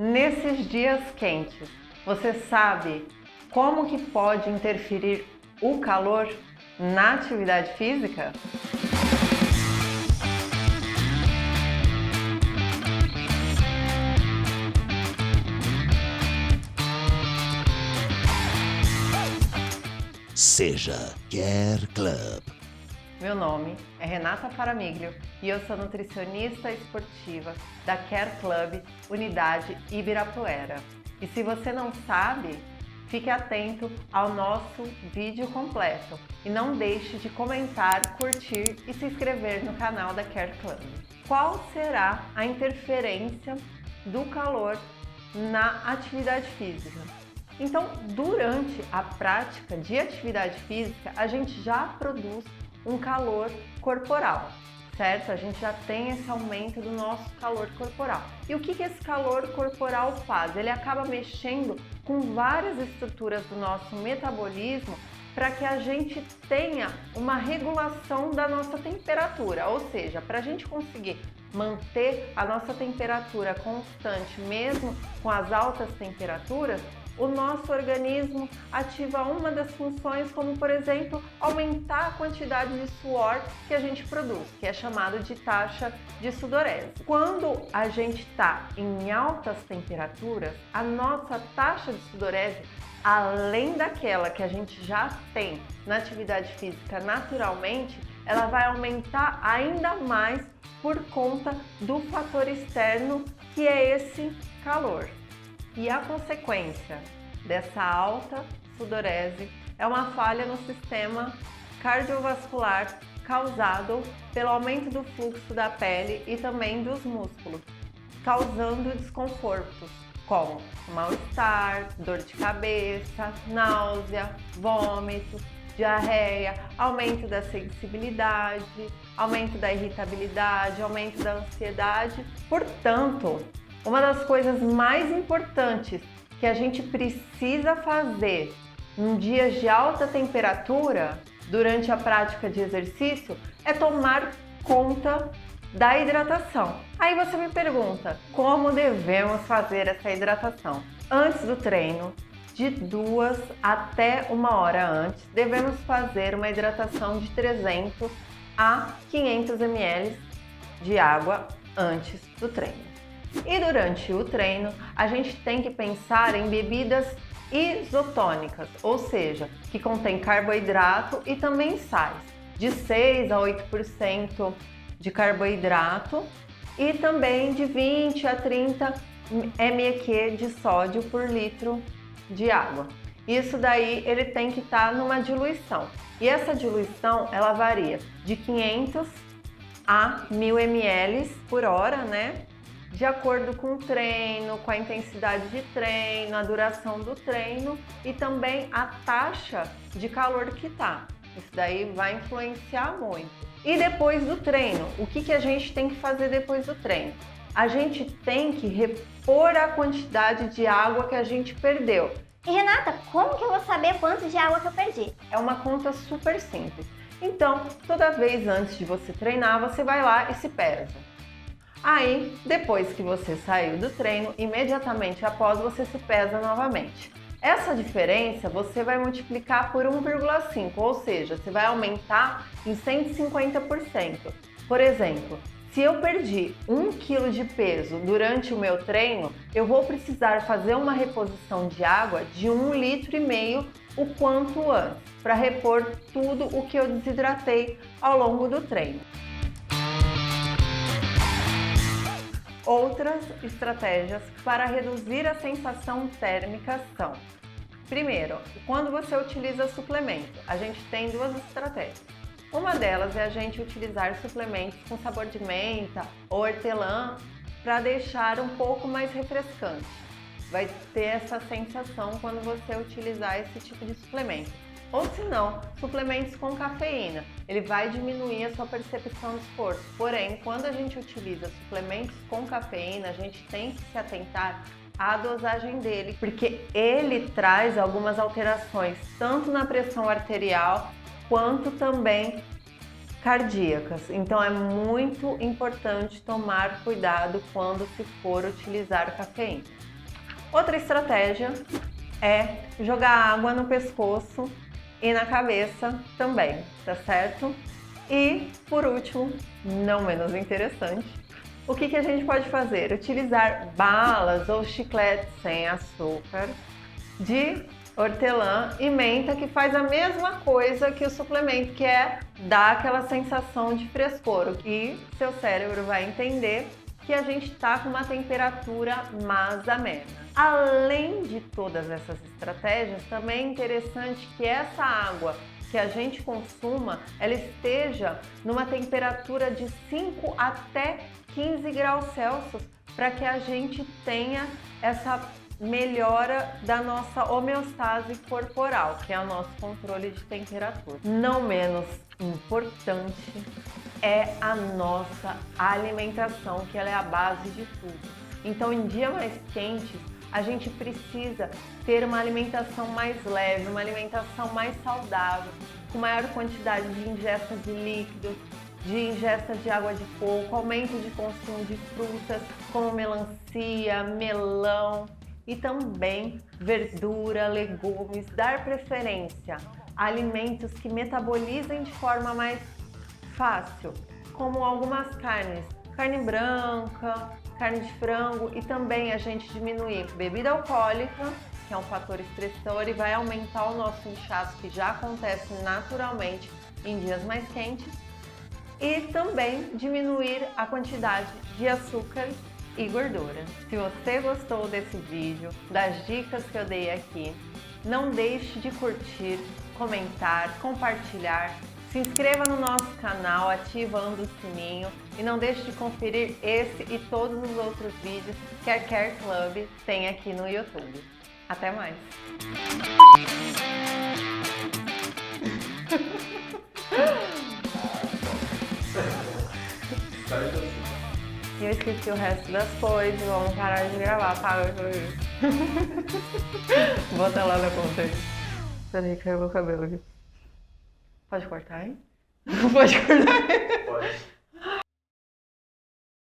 Nesses dias quentes, você sabe como que pode interferir o calor na atividade física? Seja Care Club. Meu nome é Renata Faramiglio e eu sou nutricionista esportiva da Care Club Unidade Ibirapuera. E se você não sabe, fique atento ao nosso vídeo completo e não deixe de comentar, curtir e se inscrever no canal da Care Club. Qual será a interferência do calor na atividade física? Então, durante a prática de atividade física, a gente já produz um calor corporal, certo? A gente já tem esse aumento do nosso calor corporal. E o que esse calor corporal faz? Ele acaba mexendo com várias estruturas do nosso metabolismo para que a gente tenha uma regulação da nossa temperatura, ou seja, para a gente conseguir manter a nossa temperatura constante mesmo com as altas temperaturas, o nosso organismo ativa uma das funções, como por exemplo, aumentar a quantidade de suor que a gente produz, que é chamado de taxa de sudorese. Quando a gente está em altas temperaturas, a nossa taxa de sudorese, além daquela que a gente já tem na atividade física naturalmente, ela vai aumentar ainda mais por conta do fator externo, que é esse calor. E a consequência dessa alta sudorese é uma falha no sistema cardiovascular causado pelo aumento do fluxo da pele e também dos músculos, causando desconfortos como mal-estar, dor de cabeça, náusea, vômito, diarreia, aumento da sensibilidade, aumento da irritabilidade, aumento da ansiedade. Portanto, uma das coisas mais importantes que a gente precisa fazer em dias de alta temperatura, durante a prática de exercício, é tomar conta da hidratação. Aí você me pergunta, como devemos fazer essa hidratação? Antes do treino, de 2 até 1 hora antes, devemos fazer uma hidratação de 300 a 500 ml de água antes do treino. E durante o treino, a gente tem que pensar em bebidas isotônicas, ou seja, que contém carboidrato e também sais, de 6 a 8% de carboidrato e também de 20 a 30 mQ de sódio por litro de água. Isso daí ele tem que estar numa diluição. E essa diluição, ela varia de 500 a 1000 ml por hora, né? De acordo com o treino, com a intensidade de treino, a duração do treino e também a taxa de calor que tá. Isso daí vai influenciar muito. E depois do treino, o que a gente tem que fazer depois do treino? A gente tem que repor a quantidade de água que a gente perdeu. E Renata, como que eu vou saber quanto de água que eu perdi? É uma conta super simples. Então, toda vez antes de você treinar, você vai lá e se pesa. Aí, depois que você saiu do treino, imediatamente após você se pesa novamente. Essa diferença você vai multiplicar por 1,5, ou seja, você vai aumentar em 150%. Por exemplo, se eu perdi 1 kg de peso durante o meu treino, eu vou precisar fazer uma reposição de água de 1,5 litro o quanto antes, para repor tudo o que eu desidratei ao longo do treino. Outras estratégias para reduzir a sensação térmica são: primeiro, quando você utiliza suplemento, a gente tem 2 estratégias. Uma delas é a gente utilizar suplementos com sabor de menta ou hortelã para deixar um pouco mais refrescante. Vai ter essa sensação quando você utilizar esse tipo de suplemento. Ou se não, suplementos com cafeína. Ele vai diminuir a sua percepção de esforço. Porém, quando a gente utiliza suplementos com cafeína, a gente tem que se atentar à dosagem dele, porque ele traz algumas alterações, tanto na pressão arterial, quanto também cardíacas. Então é muito importante tomar cuidado quando se for utilizar cafeína. Outra estratégia é jogar água no pescoço e na cabeça também, tá certo? E, por último, não menos interessante, o que a gente pode fazer? Utilizar balas ou chicletes sem açúcar de hortelã e menta, que faz a mesma coisa que o suplemento, que é dar aquela sensação de frescor, e seu cérebro vai entender que a gente está com uma temperatura mais amena. Além de todas essas estratégias, também é interessante que essa água que a gente consuma, ela esteja numa temperatura de 5 até 15 graus Celsius, para que a gente tenha essa melhora da nossa homeostase corporal, que é o nosso controle de temperatura. Não menos importante é a nossa alimentação, que ela é a base de tudo. Então, em dias mais quentes, a gente precisa ter uma alimentação mais leve, uma alimentação mais saudável, com maior quantidade de ingestas de líquidos, de ingestas de água de coco, aumento de consumo de frutas como melancia, melão e também verdura, legumes, dar preferência a alimentos que metabolizem de forma mais fácil, como algumas carnes, carne branca, carne de frango, e também a gente diminuir bebida alcoólica, que é um fator estressor e vai aumentar o nosso inchaço, que já acontece naturalmente em dias mais quentes, e também diminuir a quantidade de açúcar e gordura. Se você gostou desse vídeo, das dicas que eu dei aqui, não deixe de curtir, comentar, compartilhar, se inscreva no nosso canal ativando o sininho e não deixe de conferir esse e todos os outros vídeos que a Care Club tem aqui no YouTube. Até mais! E eu esqueci o resto das coisas, vamos parar de gravar, tá? Bota lá na conta aí. Peraí, caiu meu cabelo aqui. Pode cortar, hein? Pode cortar. Pode.